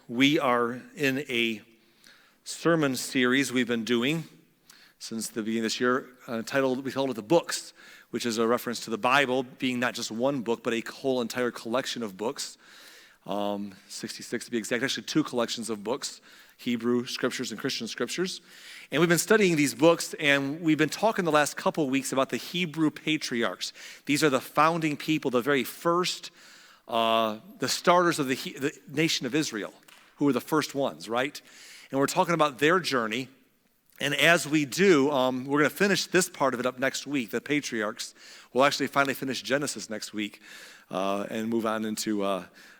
We are in a sermon series we've been doing since the beginning of this year, we called it The Books, which is a reference to the Bible being not just one book, but a whole entire collection of books. 66 to be exact, actually two collections of books, Hebrew scriptures and Christian scriptures. And we've been studying these books, and we've been talking the last couple of weeks about the Hebrew patriarchs. These are the founding people, the very first, the starters of the nation of Israel, who were the first ones, right? And we're talking about their journey. And as we do, we're going to finish this part of it up next week, the patriarchs. We'll actually finally finish Genesis next week and move on into,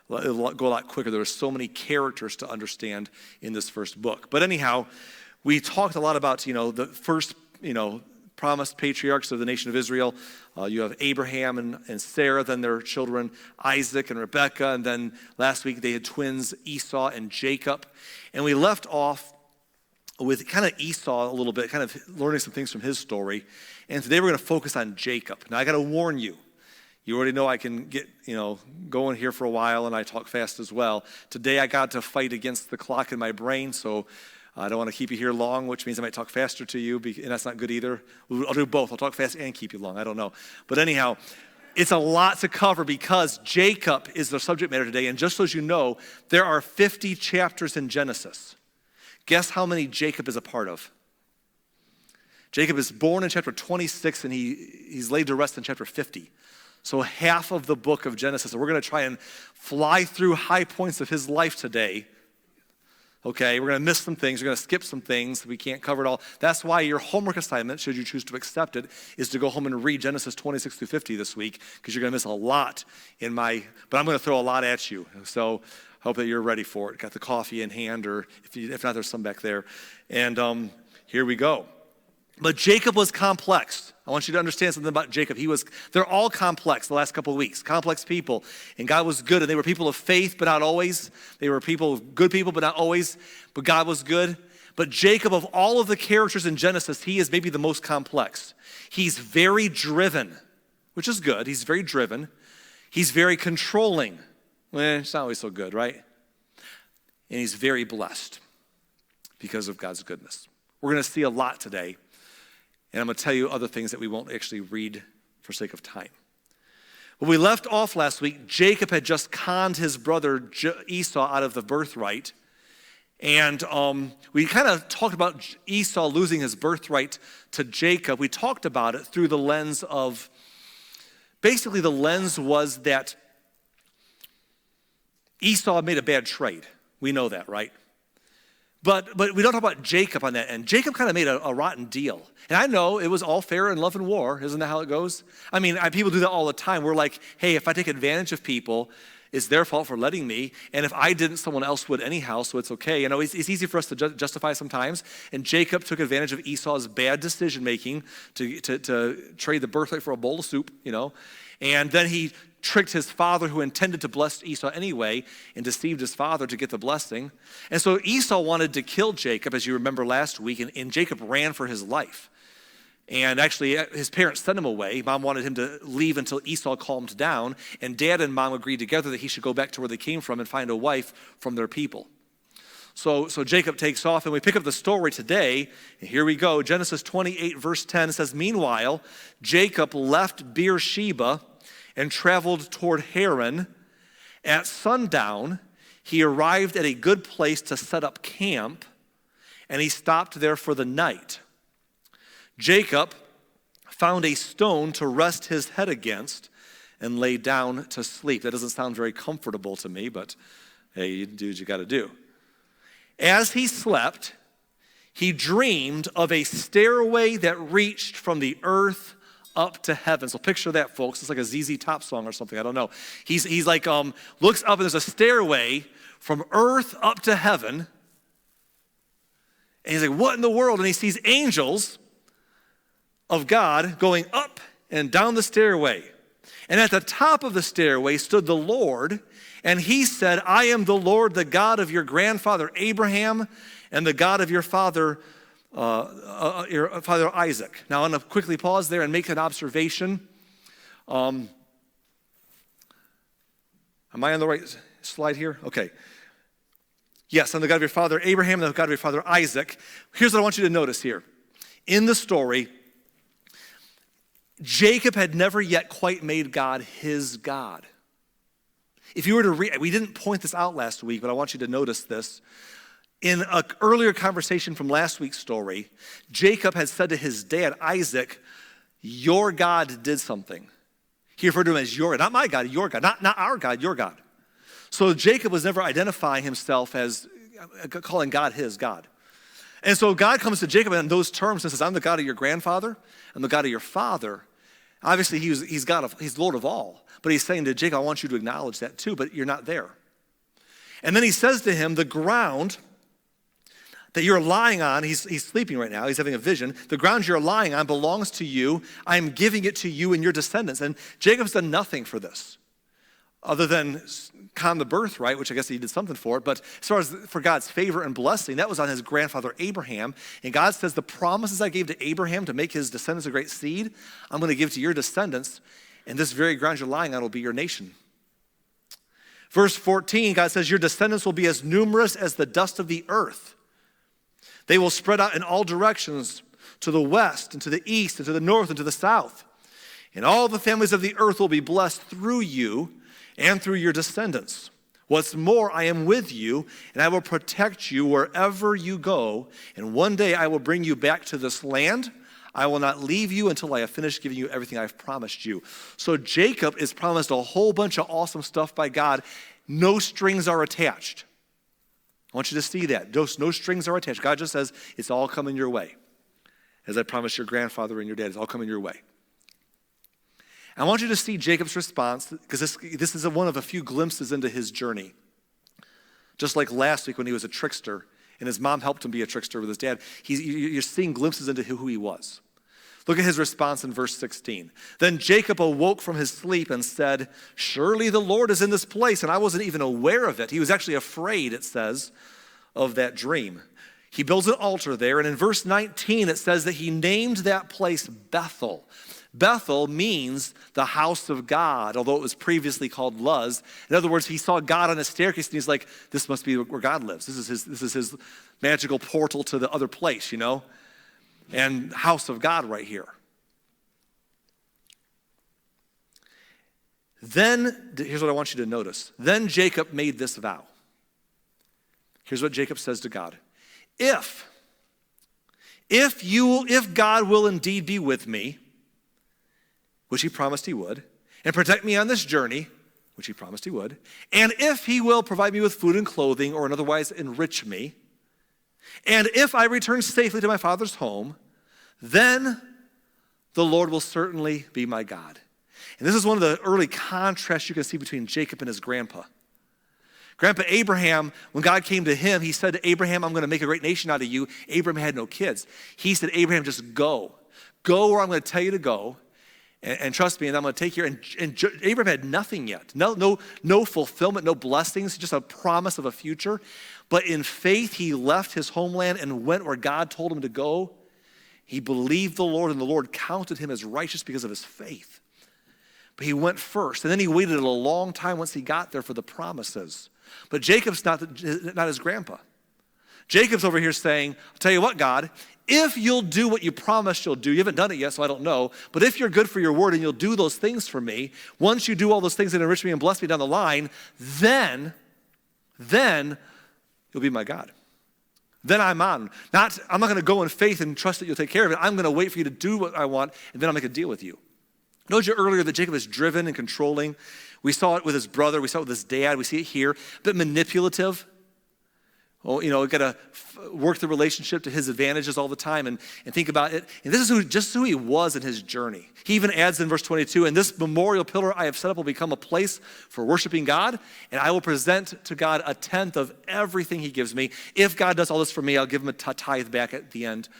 it'll go a lot quicker. There are so many characters to understand in this first book. But anyhow, we talked a lot about, the first, promised patriarchs of the nation of Israel. You have Abraham and Sarah, then their children, Isaac and Rebekah. And then last week they had twins, Esau and Jacob. And we left off with kind of Esau a little bit, kind of learning some things from his story. And today we're going to focus on Jacob. Now I got to warn you. You already know I can get, going here for a while, and I talk fast as well. Today I got to fight against the clock in my brain, so I don't want to keep you here long, which means I might talk faster to you, and that's not good either. I'll do both. I'll talk fast and keep you long. I don't know. But anyhow, it's a lot to cover because Jacob is the subject matter today. And just so you know, there are 50 chapters in Genesis. Guess how many Jacob is a part of? Jacob is born in chapter 26, and he's laid to rest in chapter 50. So half of the book of Genesis. So we're going to try and fly through high points of his life today. Okay, we're going to miss some things. We're going to skip some things. We can't cover it all. That's why your homework assignment, should you choose to accept it, is to go home and read Genesis 26 through 50 this week, because you're going to miss a lot but I'm going to throw a lot at you. So hope that you're ready for it. Got the coffee in hand, or if not, there's some back there. And here we go. But Jacob was complex. I want you to understand something about Jacob. They're all complex the last couple of weeks, complex people. And God was good, and they were people of faith, but not always. They were good people, but not always. But God was good. But Jacob, of all of the characters in Genesis, he is maybe the most complex. He's very driven, which is good. He's very driven. He's very controlling. It's not always so good, right? And he's very blessed because of God's goodness. We're going to see a lot today. And I'm going to tell you other things that we won't actually read for sake of time. When we left off last week, Jacob had just conned his brother Esau out of the birthright. And we kind of talked about Esau losing his birthright to Jacob. We talked about it through the lens of, basically the lens was that Esau made a bad trade. We know that, right? But we don't talk about Jacob on that end. Jacob kind of made a rotten deal. And I know it was all fair in love and war. Isn't that how it goes? I mean, people do that all the time. We're like, hey, if I take advantage of people, it's their fault for letting me. And if I didn't, someone else would anyhow, so it's okay. It's easy for us to justify sometimes. And Jacob took advantage of Esau's bad decision-making to trade the birthright for a bowl of soup, And then he tricked his father, who intended to bless Esau anyway, and deceived his father to get the blessing. And so Esau wanted to kill Jacob, as you remember last week, and Jacob ran for his life. And actually, his parents sent him away. Mom wanted him to leave until Esau calmed down, and Dad and Mom agreed together that he should go back to where they came from and find a wife from their people. So Jacob takes off, and we pick up the story today, and here we go. Genesis 28, verse 10 says, "Meanwhile, Jacob left Beersheba and traveled toward Haran. At sundown, he arrived at a good place to set up camp, and he stopped there for the night. Jacob found a stone to rest his head against and lay down to sleep." That doesn't sound very comfortable to me, but hey, you do what you got to do. As he slept, he dreamed of a stairway that reached from the earth up to heaven. So picture that, folks. It's like a ZZ Top song or something. I don't know. He's like, looks up, and there's a stairway from earth up to heaven. And he's like, what in the world? And he sees angels of God going up and down the stairway. And at the top of the stairway stood the Lord, and he said, "I am the Lord, the God of your grandfather Abraham and the God of your father Isaac." Now I'm going to quickly pause there and make an observation. Am I on the right slide here? Okay. Yes, I'm the God of your father Abraham, and the God of your father Isaac. Here's what I want you to notice here. In the story, Jacob had never yet quite made God his God. If you were to read, we didn't point this out last week, but I want you to notice this. In an earlier conversation from last week's story, Jacob had said to his dad, Isaac, your God did something. He referred to him as your God, not my God, your God, not our God, your God. So Jacob was never identifying himself as calling God his God. And so God comes to Jacob in those terms and says, I'm the God of your grandfather, I'm the God of your father. Obviously, he's Lord of all. But he's saying to Jacob, I want you to acknowledge that too, but you're not there. And then he says to him, the ground that you're lying on, he's sleeping right now, he's having a vision. The ground you're lying on belongs to you. I'm giving it to you and your descendants. And Jacob's done nothing for this, other than con the birthright, which I guess he did something for it. But as far as for God's favor and blessing, that was on his grandfather Abraham. And God says, the promises I gave to Abraham to make his descendants a great seed, I'm going to give to your descendants. And this very ground you're lying on will be your nation. Verse 14, God says, your descendants will be as numerous as the dust of the earth. They will spread out in all directions, to the west and to the east and to the north and to the south. And all the families of the earth will be blessed through you and through your descendants. What's more, I am with you, and I will protect you wherever you go. And one day I will bring you back to this land. I will not leave you until I have finished giving you everything I've promised you. So Jacob is promised a whole bunch of awesome stuff by God. No strings are attached. I want you to see that. No strings are attached. God just says, it's all coming your way. As I promised your grandfather and your dad, it's all coming your way. I want you to see Jacob's response, because this is one of a few glimpses into his journey. Just like last week when he was a trickster, and his mom helped him be a trickster with his dad, you're seeing glimpses into who he was. Look at his response in verse 16. Then Jacob awoke from his sleep and said, surely the Lord is in this place, and I wasn't even aware of it. He was actually afraid, it says, of that dream. He builds an altar there, and in verse 19 it says that he named that place Bethel. Bethel means the house of God, although it was previously called Luz. In other words, he saw God on a staircase, and he's like, this must be where God lives. This is his magical portal to the other place, you know? And house of God right here. Then, here's what I want you to notice. Then Jacob made this vow. Here's what Jacob says to God. If God will indeed be with me, which he promised he would, and protect me on this journey, which he promised he would, and if he will provide me with food and clothing or otherwise enrich me, and if I return safely to my father's home, then the Lord will certainly be my God. And this is one of the early contrasts you can see between Jacob and his grandpa. Grandpa Abraham, when God came to him, he said to Abraham, I'm going to make a great nation out of you. Abraham had no kids. He said, Abraham, just go. Go where I'm going to tell you to go. And trust me, and I'm going to take you. And Abraham had nothing yet. No fulfillment, no blessings, just a promise of a future. But in faith, he left his homeland and went where God told him to go. He believed the Lord, and the Lord counted him as righteous because of his faith. But he went first, and then he waited a long time once he got there for the promises. But Jacob's not his grandpa. Jacob's over here saying, I'll tell you what, God, if you'll do what you promised you'll do, you haven't done it yet, so I don't know, but if you're good for your word and you'll do those things for me, once you do all those things that enrich me and bless me down the line, then you'll be my God. Then I'm on. I'm not going to go in faith and trust that you'll take care of it. I'm going to wait for you to do what I want, and then I'll make a deal with you. I told you earlier that Jacob is driven and controlling. We saw it with his brother. We saw it with his dad. We see it here. A bit manipulative. Oh, got to work the relationship to his advantages all the time and think about it. And this is just who he was in his journey. He even adds in verse 22, and this memorial pillar I have set up will become a place for worshiping God, and I will present to God a tenth of everything he gives me. If God does all this for me, I'll give him a tithe back at the end.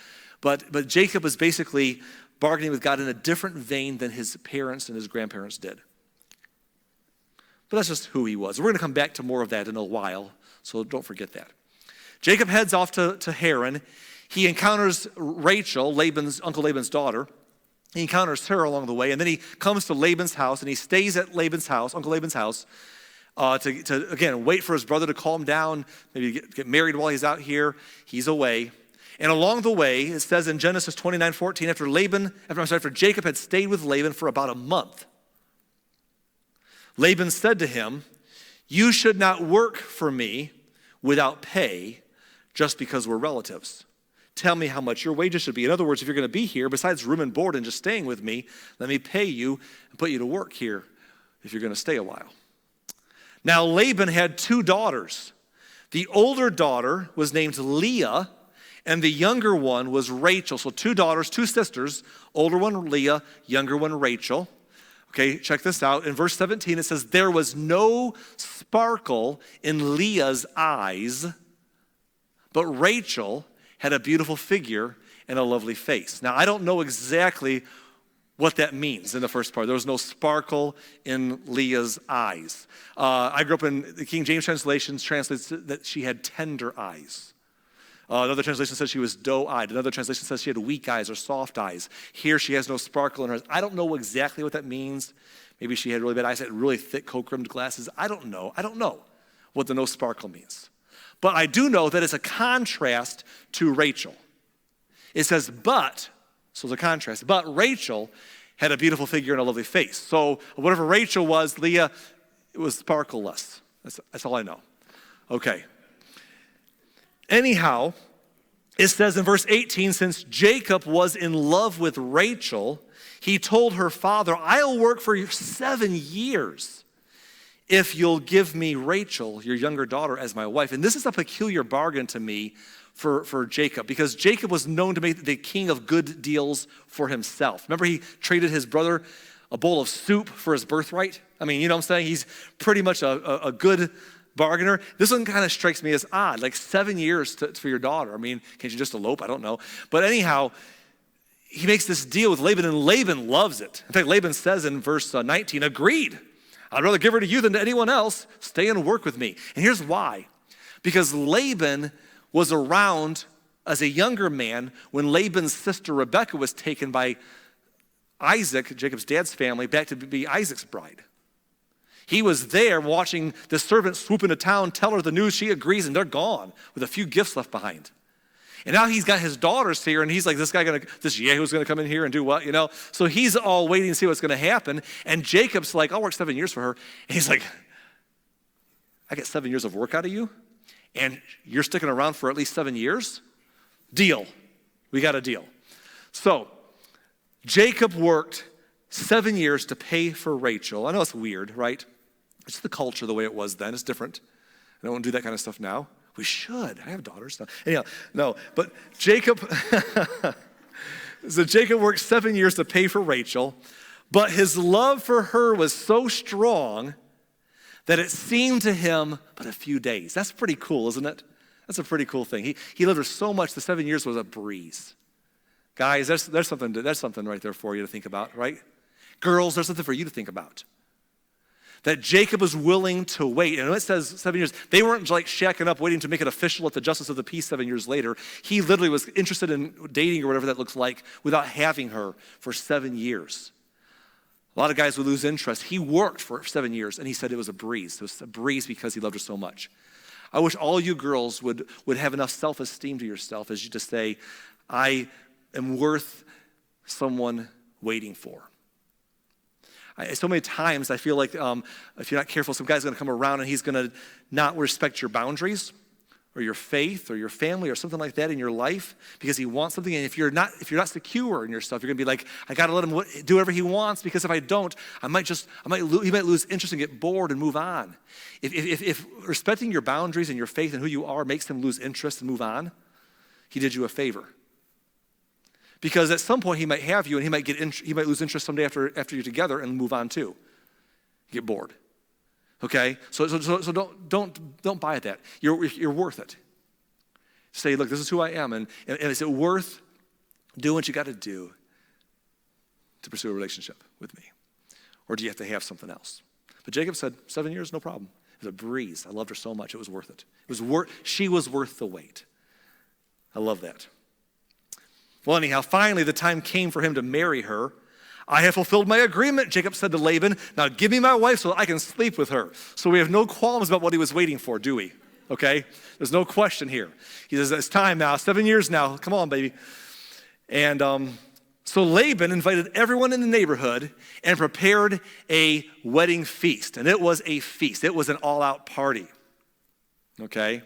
But Jacob was basically bargaining with God in a different vein than his parents and his grandparents did. But that's just who he was. We're going to come back to more of that in a while, so don't forget that. Jacob heads off to Haran. He encounters Rachel, Uncle Laban's daughter. He encounters her along the way, and then he comes to Laban's house, and he stays at Uncle Laban's house, to again, wait for his brother to calm down, maybe get married while he's out here. He's away. And along the way, it says in Genesis 29:14, after Jacob had stayed with Laban for about a month, Laban said to him, "You should not work for me without pay just because we're relatives. Tell me how much your wages should be." In other words, if you're going to be here, besides room and board and just staying with me, let me pay you and put you to work here if you're going to stay a while. Now Laban had 2 daughters. The older daughter was named Leah, and the younger one was Rachel. So 2 daughters, 2 sisters, older one Leah, younger one Rachel. Okay, check this out. In verse 17 it says, "There was no sparkle in Leah's eyes, but Rachel had a beautiful figure and a lovely face." Now, I don't know exactly what that means in the first part. There was no sparkle in Leah's eyes. I grew up in the King James translation translates that she had tender eyes. Another translation says she was doe-eyed. Another translation says she had weak eyes or soft eyes. Here she has no sparkle in her eyes. I don't know exactly what that means. Maybe she had really bad eyes, had really thick coke-rimmed glasses. I don't know what the no sparkle means. But I do know that it's a contrast to Rachel. It says, so it's a contrast, but Rachel had a beautiful figure and a lovely face. So whatever Rachel was, Leah, it was sparkleless. That's all I know. Okay. Anyhow, it says in verse 18, since Jacob was in love with Rachel, he told her father, "I'll work for you 7 years if you'll give me Rachel, your younger daughter, as my wife." And this is a peculiar bargain to me for Jacob, because Jacob was known to be the king of good deals for himself. Remember, he traded his brother a bowl of soup for his birthright? I mean, you know what I'm saying? He's pretty much a good bargainer. This one kind of strikes me as odd, like 7 years for your daughter. I mean, can't you just elope? I don't know. But anyhow, he makes this deal with Laban, and Laban loves it. In fact, Laban says in verse 19, "Agreed. I'd rather give her to you than to anyone else. Stay and work with me." And here's why. Because Laban was around as a younger man when Laban's sister Rebekah was taken by Isaac, Jacob's dad's family, back to be Isaac's bride. He was there watching the servant swoop into town, tell her the news, she agrees, and they're gone with a few gifts left behind. And now he's got his daughters here, and he's like, this Yahoo's gonna come in here and do what, you know? So he's all waiting to see what's gonna happen. And Jacob's like, "I'll work 7 years for her." And he's like, "I get 7 years of work out of you? And you're sticking around for at least 7 years? Deal. We got a deal." So Jacob worked 7 years to pay for Rachel. I know it's weird, right? It's the culture the way it was then. It's different. I don't do that kind of stuff now. We should. I have daughters now. Anyhow, no, but Jacob, so Jacob worked 7 years to pay for Rachel, but his love for her was so strong that it seemed to him but a few days. That's pretty cool, isn't it? That's a pretty cool thing. He loved her so much, the 7 years was a breeze. Guys, there's something right there for you to think about, right? Girls, there's something for you to think about. That Jacob was willing to wait. And when it says 7 years, they weren't like shacking up waiting to make it official at the justice of the peace 7 years later. He literally was interested in dating or whatever that looks like without having her for 7 years. A lot of guys would lose interest. He worked for 7 years, and he said it was a breeze. It was a breeze because he loved her so much. I wish all you girls would have enough self-esteem to yourself as you to say, "I am worth someone waiting for." So many times I feel like if you're not careful, some guy's going to come around and he's going to not respect your boundaries or your faith or your family or something like that in your life because he wants something. And if you're not secure in yourself, you're going to be like, "I got to let him do whatever he wants, because if I don't, he might lose interest and get bored and move on." If respecting your boundaries and your faith and who you are makes him lose interest and move on, he did you a favor. Because at some point he might have you, and he might lose interest someday after you're together and move on too. Get bored. Okay? So don't buy that. You're worth it. Say, "Look, this is who I am, and is it worth doing what you got to do to pursue a relationship with me? Or do you have to have something else?" But Jacob said, 7 years, no problem. It was a breeze. I loved her so much, it was worth it. She was worth the wait. I love that. Well, anyhow, finally the time came for him to marry her. I have fulfilled my agreement, Jacob said to Laban. Now give me my wife so that I can sleep with her. So we have no qualms about what he was waiting for, do we? Okay? There's no question here. He says, it's time now, 7 years now. Come on, baby. And so Laban invited everyone in the neighborhood and prepared a wedding feast. And it was a feast. It was an all-out party. Okay?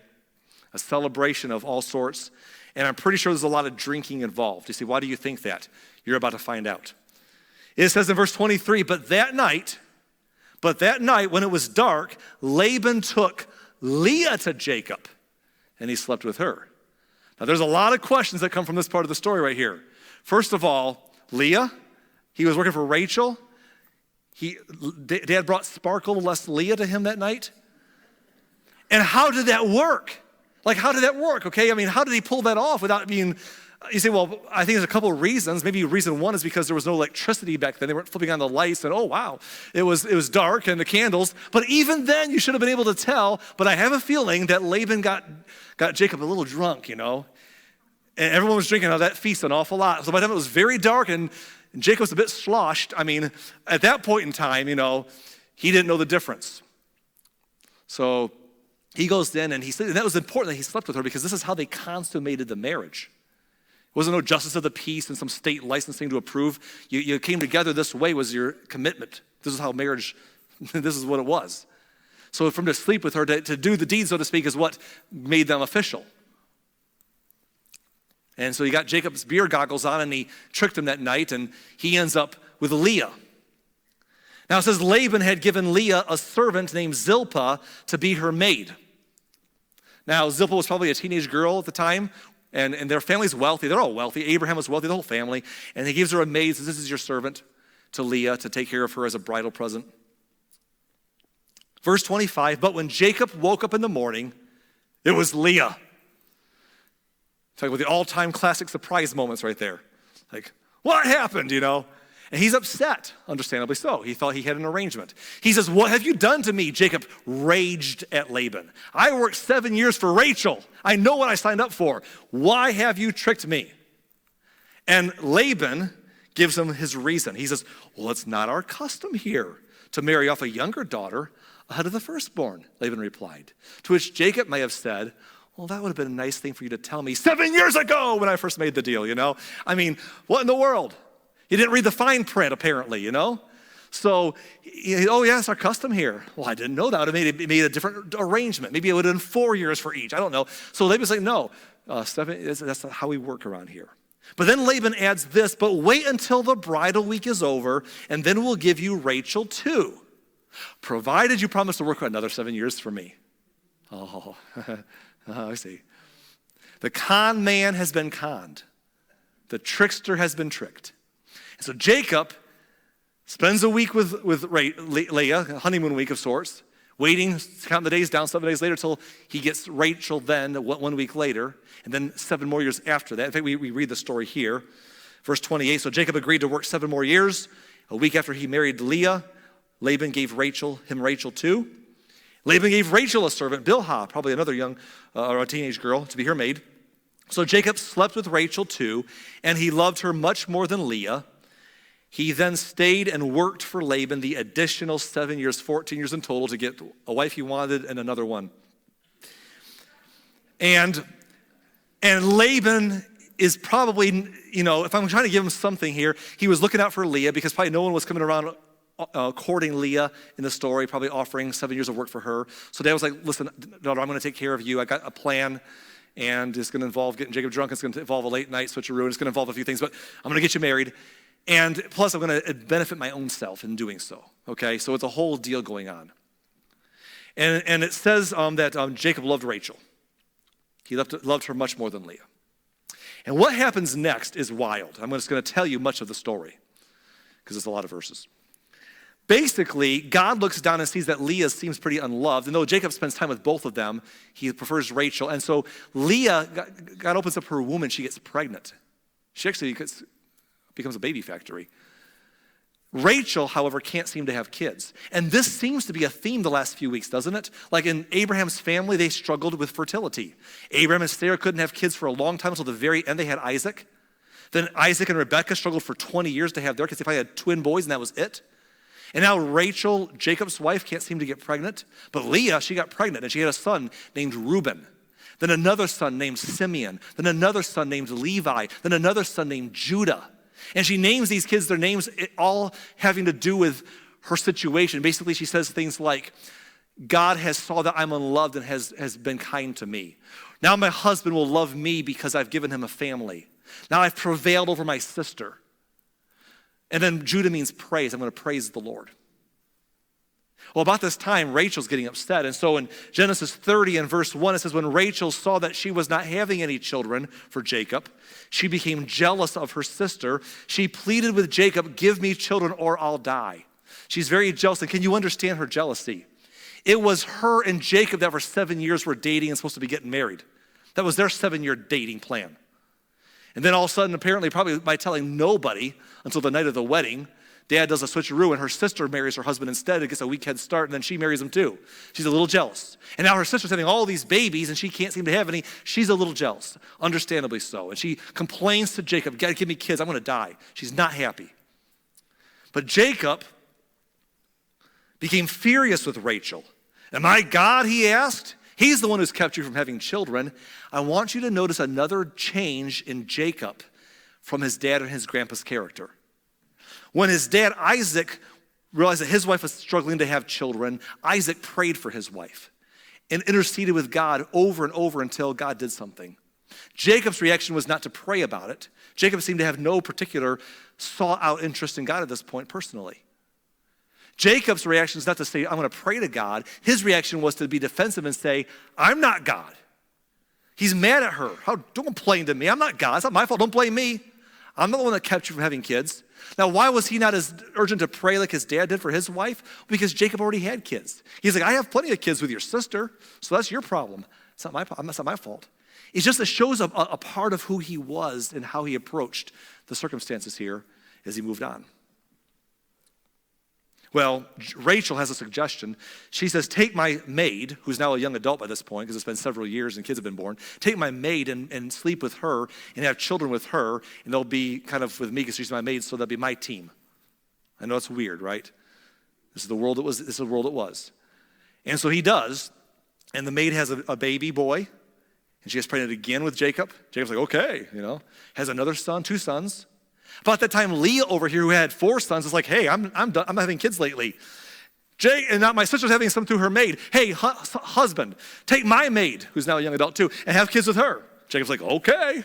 A celebration of all sorts. And I'm pretty sure there's a lot of drinking involved. You see, why do you think that? You're about to find out. It says in verse 23, but that night when it was dark, Laban took Leah to Jacob, and he slept with her. Now, there's a lot of questions that come from this part of the story right here. First of all, Leah, he was working for Rachel. Dad brought Sparkle less Leah to him that night. And how did that work? Like, how did that work, okay? I mean, how did he pull that off without being... You say, well, I think there's a couple of reasons. Maybe reason one is because there was no electricity back then. They weren't flipping on the lights and, oh, wow, it was dark and the candles. But even then, you should have been able to tell. But I have a feeling that Laban got Jacob a little drunk, And everyone was drinking out of that feast an awful lot. So by the time it was very dark and Jacob was a bit sloshed, I mean, at that point in time, he didn't know the difference. So he goes in and and that was important that he slept with her because this is how they consummated the marriage. It wasn't no justice of the peace and some state licensing to approve. You came together this way was your commitment. This is how marriage, this is what it was. So from to sleep with her, to do the deed, so to speak, is what made them official. And so he got Jacob's beer goggles on and he tricked him that night and he ends up with Leah. Now it says Laban had given Leah a servant named Zilpah to be her maid. Now Zilpah was probably a teenage girl at the time. And their family's wealthy. They're all wealthy. Abraham was wealthy, the whole family. And he gives her a maid, says, this is your servant to Leah to take care of her as a bridal present. Verse 25, but when Jacob woke up in the morning, it was Leah. Talking about the all-time classic surprise moments right there. Like, what happened, And he's upset, understandably so. He thought he had an arrangement. He says, what have you done to me? Jacob raged at Laban. I worked 7 years for Rachel. I know what I signed up for. Why have you tricked me? And Laban gives him his reason. He says, well, it's not our custom here to marry off a younger daughter ahead of the firstborn, Laban replied. To which Jacob may have said, well, that would have been a nice thing for you to tell me 7 years ago when I first made the deal, I mean, what in the world? You didn't read the fine print, apparently, So, oh, yes, our custom here. Well, I didn't know that. It made a different arrangement. Maybe it would have been 4 years for each. I don't know. So Laban's like, no, 7, that's not how we work around here. But then Laban adds this, but wait until the bridal week is over, and then we'll give you Rachel too, provided you promise to work another 7 years for me. Oh, I see. The con man has been conned. The trickster has been tricked. So Jacob spends a week with Leah, a honeymoon week of sorts, waiting, counting the days down 7 days later till he gets Rachel then 1 week later, and then 7 more years after that. In fact, we read the story here. Verse 28, so Jacob agreed to work 7 more years. A week after he married Leah, Laban gave him Rachel too. Laban gave Rachel a servant, Bilhah, probably another young or a teenage girl, to be her maid. So Jacob slept with Rachel too, and he loved her much more than Leah. He then stayed and worked for Laban the additional 7 years, 14 years in total, to get a wife he wanted and another one. And Laban is probably, if I'm trying to give him something here, he was looking out for Leah because probably no one was coming around courting Leah in the story, probably offering 7 years of work for her. So Dad was like, listen, daughter, I'm going to take care of you. I got a plan. And it's going to involve getting Jacob drunk. It's going to involve a late night switcheroo. It's going to involve a few things, but I'm going to get you married. And plus, I'm going to benefit my own self in doing so, okay? So it's a whole deal going on. And it says that Jacob loved Rachel. He loved her much more than Leah. And what happens next is wild. I'm just going to tell you much of the story because it's a lot of verses. Basically, God looks down and sees that Leah seems pretty unloved. And though Jacob spends time with both of them, he prefers Rachel. And so Leah, God opens up her womb and she gets pregnant. She actually becomes a baby factory. Rachel, however, can't seem to have kids. And this seems to be a theme the last few weeks, doesn't it? Like in Abraham's family, they struggled with fertility. Abraham and Sarah couldn't have kids for a long time until the very end. They had Isaac. Then Isaac and Rebekah struggled for 20 years to have their kids. They probably had twin boys, and that was it. And now Rachel, Jacob's wife, can't seem to get pregnant. But Leah, she got pregnant, and she had a son named Reuben. Then another son named Simeon. Then another son named Levi. Then another son named Judah. And she names these kids, their names all having to do with her situation. Basically, she says things like, God has saw that I'm unloved and has been kind to me. Now my husband will love me because I've given him a family. Now I've prevailed over my sister. And then Judah means praise. I'm going to praise the Lord. Well, about this time, Rachel's getting upset. And so in Genesis 30 and verse 1, it says, when Rachel saw that she was not having any children for Jacob, she became jealous of her sister. She pleaded with Jacob, give me children or I'll die. She's very jealous. And can you understand her jealousy? It was her and Jacob that for 7 years were dating and supposed to be getting married. That was their 7-year dating plan. And then all of a sudden, apparently, probably by telling nobody until the night of the wedding, Dad does a switcheroo and her sister marries her husband instead. It gets a week head start, and then she marries him too. She's a little jealous. And now her sister's having all these babies, and she can't seem to have any. She's a little jealous, understandably so. And she complains to Jacob, God, give me kids, I'm going to die. She's not happy. But Jacob became furious with Rachel. Am I God, he asked? He's the one who's kept you from having children. I want you to notice another change in Jacob from his dad and his grandpa's character. When his dad, Isaac, realized that his wife was struggling to have children, Isaac prayed for his wife and interceded with God over and over until God did something. Jacob's reaction was not to pray about it. Jacob seemed to have no particular sought-out interest in God at this point personally. Jacob's reaction is not to say, I'm going to pray to God. His reaction was to be defensive and say, I'm not God. He's mad at her. Don't blame to me. I'm not God. It's not my fault. Don't blame me. I'm not the one that kept you from having kids. Now, why was he not as urgent to pray like his dad did for his wife? Because Jacob already had kids. He's like, I have plenty of kids with your sister, so that's your problem. It's not my problem. That's not my fault. It just shows a part of who he was and how he approached the circumstances here as he moved on. Well, Rachel has a suggestion. She says, take my maid, who's now a young adult by this point, because it's been several years and kids have been born. Take my maid and sleep with her and have children with her, and they'll be kind of with me because she's my maid, so they'll be my team. I know it's weird, right? This is the world it was. This is the world it was. And so he does, and the maid has a baby boy, and she gets pregnant again with Jacob. Jacob's like, okay, has another son, 2 sons. About that time, Leah over here, who had 4 sons, is like, hey, I'm done. I'm not having kids lately. And now my sister's having some through her maid. Hey, husband, take my maid, who's now a young adult too, and have kids with her. Jacob's like, okay,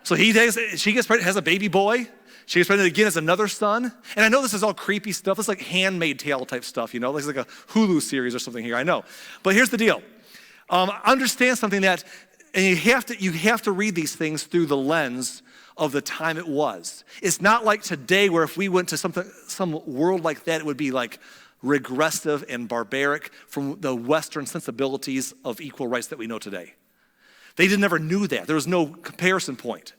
So she gets pregnant, has a baby boy. She gets pregnant again, has another son. And I know this is all creepy stuff. It's like Handmaid's Tale type stuff, This is like a Hulu series or something here, I know. But here's the deal. Understand something that, and you have to read these things through the lens of the time it was. It's not like today where if we went to some world like that, it would be like regressive and barbaric from the Western sensibilities of equal rights that we know today. They never knew that. There was no comparison point.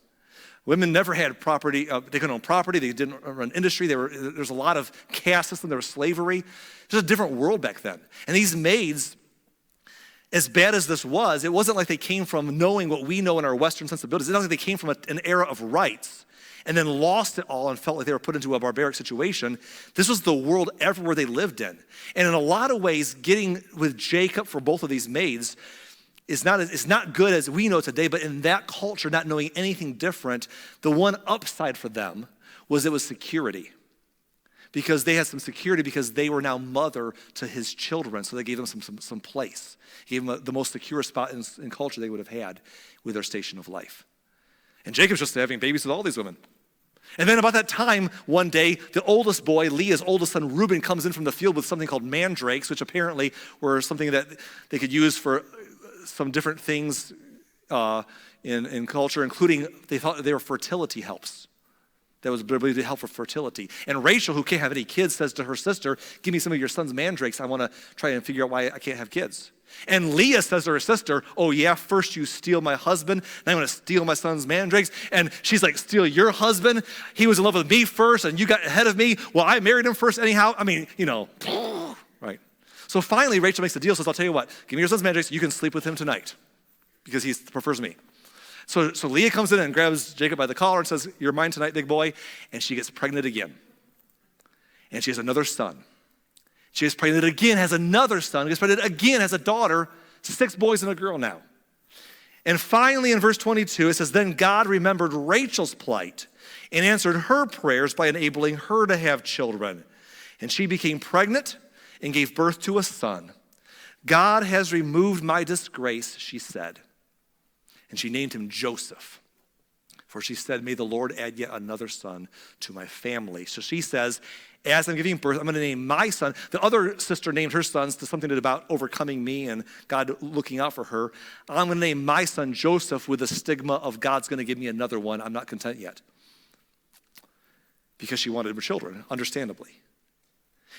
Women never had property. They couldn't own property. They didn't run industry. There's a lot of caste system. There was slavery. It was a different world back then. And these maids, as bad as this was, it wasn't like they came from knowing what we know in our Western sensibilities. It's not like they came from an era of rights and then lost it all and felt like they were put into a barbaric situation. This was the world everywhere they lived in. And in a lot of ways, getting with Jacob for both of these maids is not good as we know today, but in that culture, not knowing anything different, the one upside for them was it was security. Because they had some security because they were now mother to his children. So they gave them some place. Gave them the most secure spot in culture they would have had with their station of life. And Jacob's just having babies with all these women. And then about that time, one day, the oldest boy, Leah's oldest son, Reuben, comes in from the field with something called mandrakes, which apparently were something that they could use for some different things in culture, including they thought they were fertility helps. That was believed to help for fertility. And Rachel, who can't have any kids, says to her sister, give me some of your son's mandrakes. I want to try and figure out why I can't have kids. And Leah says to her sister, oh yeah, first you steal my husband, then I'm going to steal my son's mandrakes. And she's like, steal your husband? He was in love with me first, and you got ahead of me. Well, I married him first anyhow. I mean, right. So finally, Rachel makes a deal, says, I'll tell you what, give me your son's mandrakes. You can sleep with him tonight because he prefers me. So Leah comes in and grabs Jacob by the collar and says, "You're mine tonight, big boy." And she gets pregnant again. And she has another son. She gets pregnant again, has another son, gets pregnant again, has a daughter. It's 6 boys and a girl now. And finally in verse 22, it says, "Then God remembered Rachel's plight and answered her prayers by enabling her to have children. And she became pregnant and gave birth to a son. God has removed my disgrace," she said. And she named him Joseph. For she said, "May the Lord add yet another son to my family." So she says, as I'm giving birth, I'm going to name my son. The other sister named her sons to something about overcoming me and God looking out for her. I'm going to name my son Joseph with the stigma of God's going to give me another one. I'm not content yet. Because she wanted more children, understandably.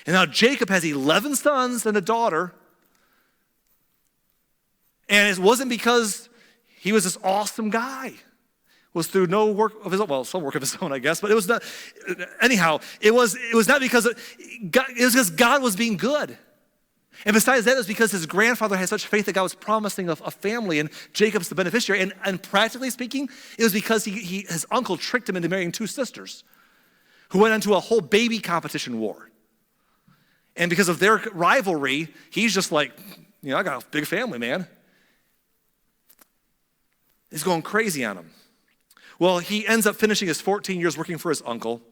And now Jacob has 11 sons and a daughter. And it wasn't because he was this awesome guy. It was through no work of his own, well, some work of his own, I guess, but it was not, anyhow, it was not because God, it was because God was being good. And besides that, it was because his grandfather had such faith that God was promising a family, and Jacob's the beneficiary. And practically speaking, it was because his uncle tricked him into marrying 2 sisters who went into a whole baby competition war. And because of their rivalry, he's just like, I got a big family, man. He's going crazy on him. Well, he ends up finishing his 14 years working for his uncle.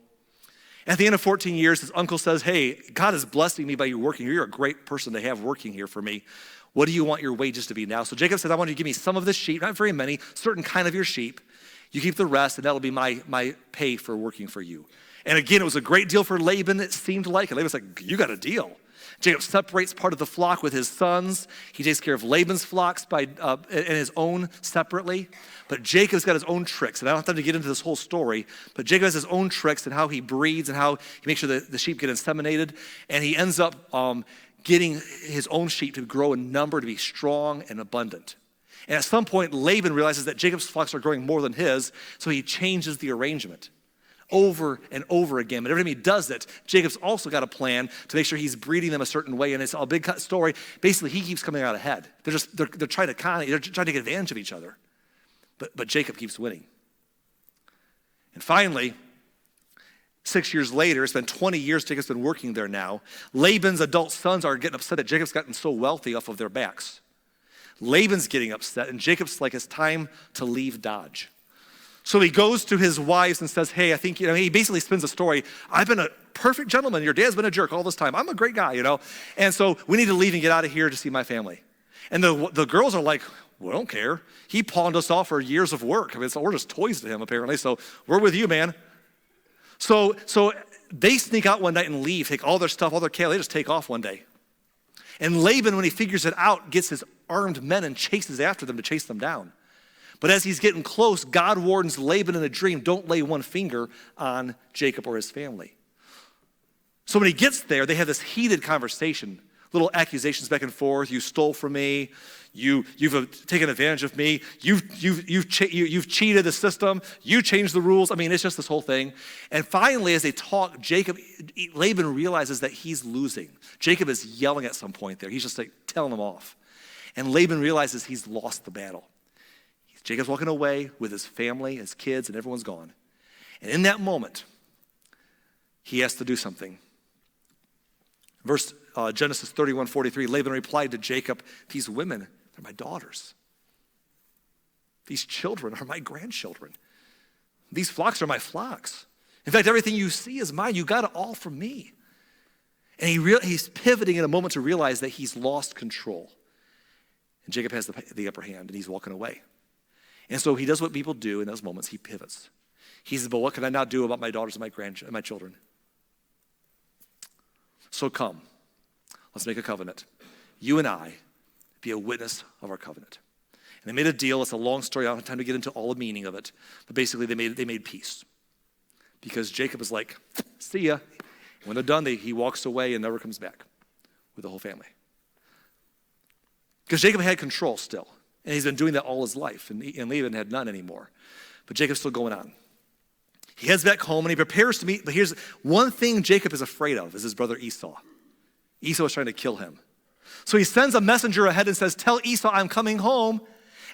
At the end of 14 years, his uncle says, "Hey, God is blessing me by you working here. You're a great person to have working here for me. What do you want your wages to be now?" So Jacob says, "I want you to give me some of the sheep, not very many, certain kind of your sheep. You keep the rest, and that'll be my pay for working for you." And again, it was a great deal for Laban, it seemed like. And Laban's like, "You got a deal." Jacob separates part of the flock with his sons. He takes care of Laban's flocks and his own separately. But Jacob's got his own tricks. And I don't have time to get into this whole story, but Jacob has his own tricks and how he breeds and how he makes sure that the sheep get inseminated. And he ends up getting his own sheep to grow in number, to be strong and abundant. And at some point, Laban realizes that Jacob's flocks are growing more than his, so he changes the arrangement over and over again. But every time he does it, Jacob's also got a plan to make sure he's breeding them a certain way. And it's a big story. Basically, he keeps coming out ahead. They're trying to take advantage of each other. But Jacob keeps winning. And finally, 6 years later, it's been 20 years Jacob's been working there now. Laban's adult sons are getting upset that Jacob's gotten so wealthy off of their backs. Laban's getting upset, and Jacob's like, it's time to leave Dodge. So he goes to his wives and says, "Hey, I think," he basically spins a story. "I've been a perfect gentleman. Your dad's been a jerk all this time. I'm a great guy, And so we need to leave and get out of here to see my family." And the girls are like, "We don't care. He pawned us off for years of work. So we're just toys to him, apparently. So we're with you, man." So they sneak out one night and leave, take all their stuff, all their cattle. They just take off one day. And Laban, when he figures it out, gets his armed men and chases after them to chase them down. But as he's getting close, God warns Laban in a dream, "Don't lay one finger on Jacob or his family." So when he gets there, they have this heated conversation, little accusations back and forth. "You stole from me. You've taken advantage of me. You've cheated the system. You changed the rules." It's just this whole thing. And finally, as they talk, Laban realizes that he's losing. Jacob is yelling at some point there. He's just like telling him off. And Laban realizes he's lost the battle. Jacob's walking away with his family, his kids, and everyone's gone. And in that moment, he has to do something. Genesis 31:43, Laban replied to Jacob, "These women, they're my daughters. These children are my grandchildren. These flocks are my flocks. In fact, everything you see is mine. You got it all from me." And he's pivoting in a moment to realize that he's lost control. And Jacob has the upper hand, and he's walking away. And so he does what people do in those moments. He pivots. He says, "But what can I now do about my daughters and my children? So come, let's make a covenant. You and I be a witness of our covenant." And they made a deal. It's a long story. I don't have time to get into all the meaning of it. But basically, they made peace. Because Jacob is like, "See ya." And when they're done, he walks away and never comes back with the whole family. Because Jacob had control still. And he's been doing that all his life, and Laban had none anymore. But Jacob's still going on. He heads back home, and he prepares to meet, but here's one thing Jacob is afraid of, is his brother Esau. Esau is trying to kill him. So he sends a messenger ahead and says, "Tell Esau I'm coming home,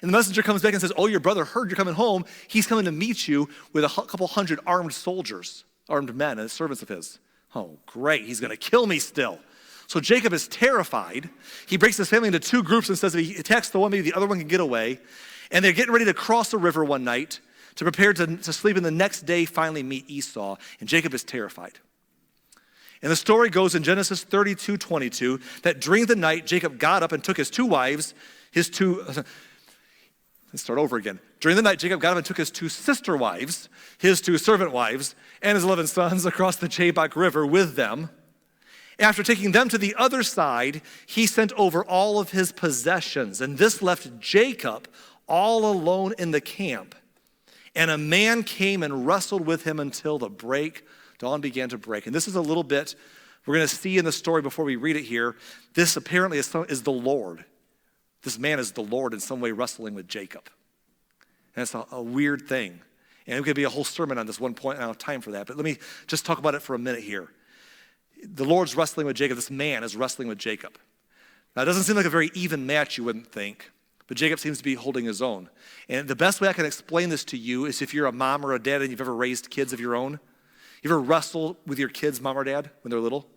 And the messenger comes back and says, oh, your brother heard you're coming home. He's coming to meet you with a couple hundred armed soldiers, armed men, and servants of his. Oh, great, he's going to kill me still. So Jacob is terrified. He breaks his family into two groups and says if he attacks the one, maybe the other one can get away. And they're getting ready to cross the river one night to prepare to sleep, and the next day finally meet Esau. And Jacob is terrified. And the story goes in Genesis 32:22 that during the night, Jacob got up and took his two wives, let's start over again. During the night, Jacob got up and took his two sister wives, his two servant wives, and his 11 sons across the Jabbok River with them. After taking them to the other side, he sent over all of his possessions, and this left Jacob all alone in the camp. And a man came and wrestled with him until dawn began to break. And this is a little bit, we're going to see in the story before we read it here, this apparently is the Lord. This man is the Lord in some way wrestling with Jacob. And it's a weird thing. And it could be a whole sermon on this one point, I don't have time for that, but let me just talk about it for a minute here. The Lord's wrestling with Jacob. This man is wrestling with Jacob. Now, it doesn't seem like a very even match, you wouldn't think, but Jacob seems to be holding his own. And the best way I can explain this to you is if you're a mom or a dad and you've ever raised kids of your own. You ever wrestle with your kids, mom or dad, when they're little?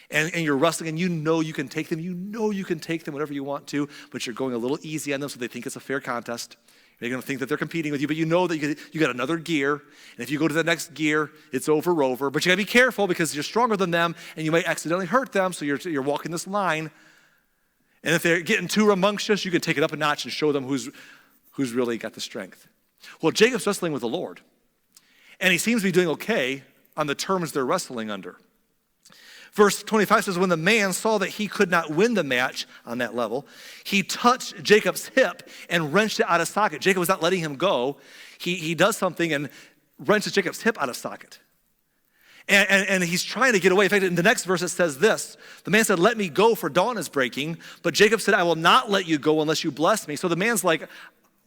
And you're wrestling and you know you can take them. You know you can take them whatever you want to, but you're going a little easy on them so they think it's a fair contest. They're going to think that they're competing with you, but you know that you got another gear. And if you go to the next gear, it's over. But you got to be careful because you're stronger than them and you might accidentally hurt them, so you're walking this line. And if they're getting too rambunctious, you can take it up a notch and show them who's really got the strength. Well, Jacob's wrestling with the Lord. And he seems to be doing okay on the terms they're wrestling under. Verse 25 says, when the man saw that he could not win the match on that level, he touched Jacob's hip and wrenched it out of socket. Jacob was not letting him go. He does something and wrenches Jacob's hip out of socket. And he's trying to get away. In fact, in the next verse it says this. The man said, let me go, for dawn is breaking. But Jacob said, I will not let you go unless you bless me. So the man's like,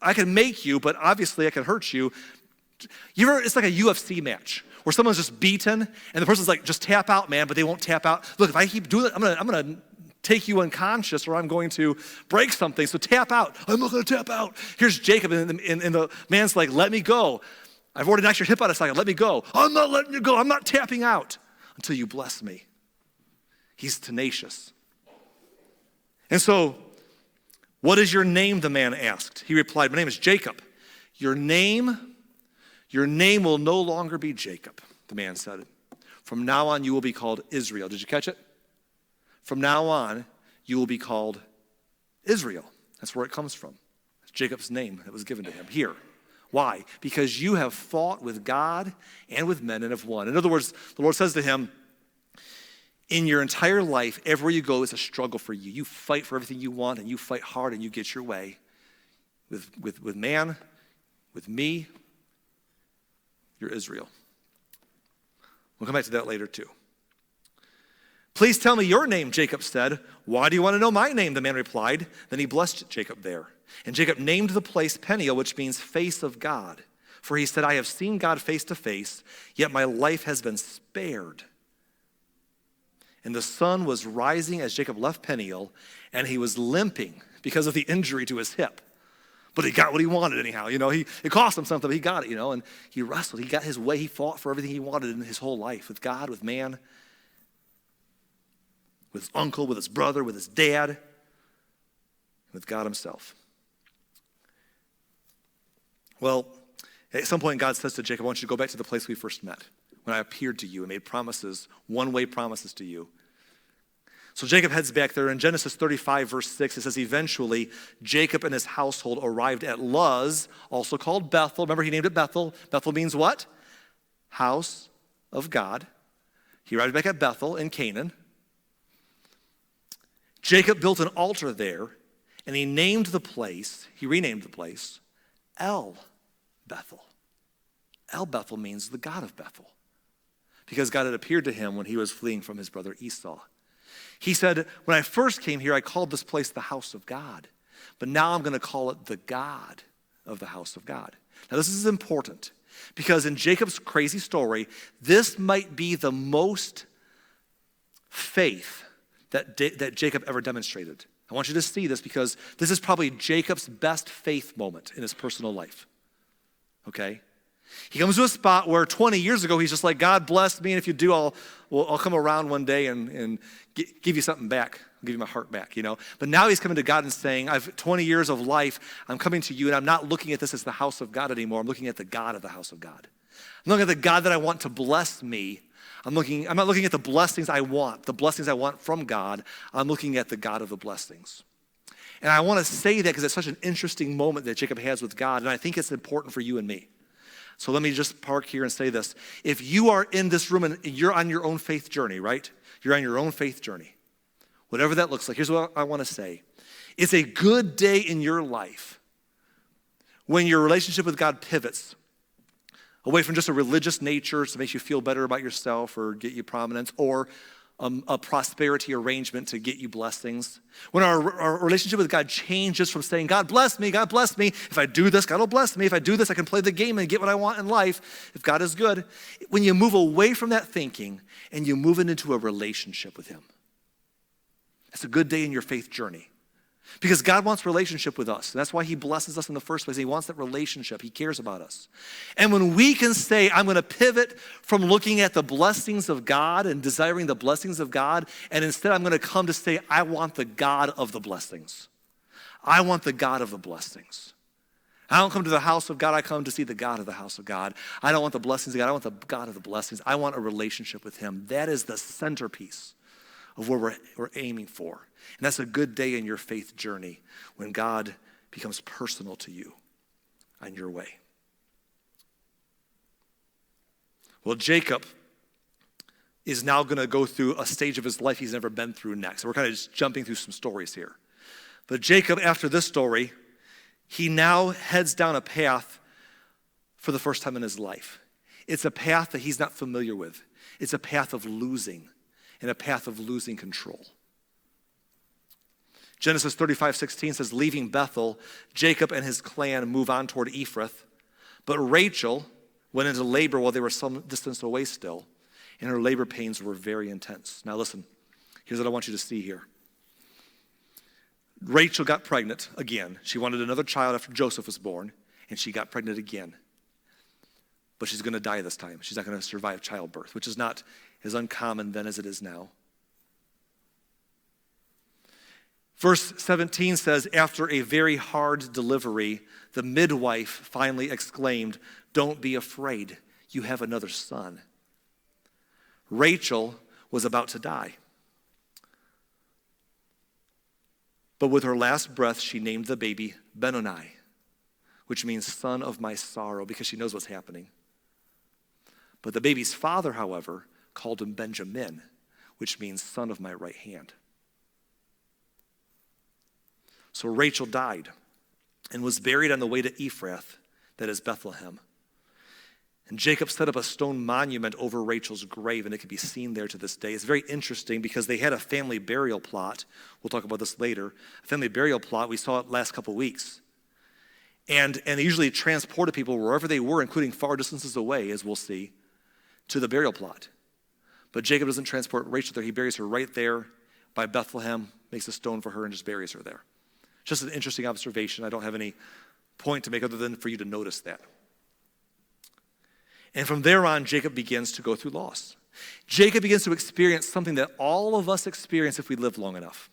I can make you, but obviously I can hurt you. It's like a UFC match where someone's just beaten and the person's like, just tap out, man, but they won't tap out. Look, if I keep doing it, I'm gonna take you unconscious or I'm going to break something. So tap out. I'm not gonna tap out. Here's Jacob and the man's like, let me go. I've already knocked your hip out a second. Let me go. I'm not letting you go. I'm not tapping out until you bless me. He's tenacious. And so, what is your name? The man asked. He replied, my name is Jacob. Your name will no longer be Jacob, the man said. From now on, you will be called Israel. Did you catch it? From now on, you will be called Israel. That's where it comes from. It's Jacob's name that was given to him here. Why? Because you have fought with God and with men and have won. In other words, the Lord says to him, in your entire life, everywhere you go is a struggle for you. You fight for everything you want and you fight hard and you get your way. With man, with me, you're Israel. We'll come back to that later too. Please tell me your name, Jacob said. Why do you want to know my name? The man replied. Then he blessed Jacob there. And Jacob named the place Peniel, which means face of God. For he said, I have seen God face to face, yet my life has been spared. And the sun was rising as Jacob left Peniel, and he was limping because of the injury to his hip. But he got what he wanted anyhow. It cost him something, but he got it, and he wrestled. He got his way. He fought for everything he wanted in his whole life, with God, with man, with his uncle, with his brother, with his dad, with God himself. Well, at some point God says to Jacob, I want you to go back to the place we first met, when I appeared to you and made promises, one-way promises to you. So Jacob heads back there. In Genesis 35, verse 6, it says, eventually, Jacob and his household arrived at Luz, also called Bethel. Remember, he named it Bethel. Bethel means what? House of God. He arrived back at Bethel in Canaan. Jacob built an altar there, and he renamed the place, El Bethel. El Bethel means the God of Bethel, because God had appeared to him when he was fleeing from his brother Esau. He said, when I first came here, I called this place the house of God, but now I'm going to call it the God of the house of God. Now this is important, because in Jacob's crazy story, this might be the most faith that Jacob ever demonstrated. I want you to see this because this is probably Jacob's best faith moment in his personal life. Okay? He comes to a spot where 20 years ago, he's just like, God bless me, and if you do, I'll come around one day and give you something back. I'll give you my heart back, you know. But now he's coming to God and saying, I've 20 years of life, I'm coming to you, and I'm not looking at this as the house of God anymore. I'm looking at the God of the house of God. I'm looking at the God that I want to bless me. I'm not looking at the blessings I want from God. I'm looking at the God of the blessings. And I want to say that because it's such an interesting moment that Jacob has with God, and I think it's important for you and me. So let me just park here and say this. If you are in this room and you're on your own faith journey, right? You're on your own faith journey. Whatever that looks like, here's what I want to say. It's a good day in your life when your relationship with God pivots away from just a religious nature to make you feel better about yourself or get you prominence, or a prosperity arrangement to get you blessings. When our relationship with God changes from saying, God bless me, if I do this, God will bless me, if I do this, I can play the game and get what I want in life, if God is good. When you move away from that thinking and you move it into a relationship with him, it's a good day in your faith journey. Because God wants relationship with us. And that's why he blesses us in the first place. He wants that relationship. He cares about us. And when we can say, I'm going to pivot from looking at the blessings of God and desiring the blessings of God, and instead I'm going to come to say, I want the God of the blessings. I want the God of the blessings. I don't come to the house of God. I come to see the God of the house of God. I don't want the blessings of God. I want the God of the blessings. I want a relationship with him. That is the centerpiece of where we're aiming for. And that's a good day in your faith journey when God becomes personal to you on your way. Well, Jacob is now going to go through a stage of his life he's never been through next. So we're kind of just jumping through some stories here. But Jacob, after this story, he now heads down a path for the first time in his life. It's a path that he's not familiar with. It's a path of losing, and a path of losing control. Genesis 35:16 says, leaving Bethel, Jacob and his clan move on toward Ephrath, but Rachel went into labor while they were some distance away still, and her labor pains were very intense. Now listen, here's what I want you to see here. Rachel got pregnant again. She wanted another child after Joseph was born, and she got pregnant again. But she's going to die this time. She's not going to survive childbirth, which is not as uncommon then as it is now. Verse 17 says, after a very hard delivery, the midwife finally exclaimed, don't be afraid, you have another son. Rachel was about to die. But with her last breath, she named the baby Benoni, which means son of my sorrow, because she knows what's happening. But the baby's father, however, called him Benjamin, which means son of my right hand. So Rachel died and was buried on the way to Ephrath, that is Bethlehem. And Jacob set up a stone monument over Rachel's grave, and it can be seen there to this day. It's very interesting because they had a family burial plot. We'll talk about this later. A family burial plot, we saw it last couple weeks. And they usually transported people wherever they were, including far distances away, as we'll see, to the burial plot. But Jacob doesn't transport Rachel there. He buries her right there by Bethlehem, makes a stone for her, and just buries her there. Just an interesting observation. I don't have any point to make other than for you to notice that. And from there on, Jacob begins to go through loss. Jacob begins to experience something that all of us experience if we live long enough.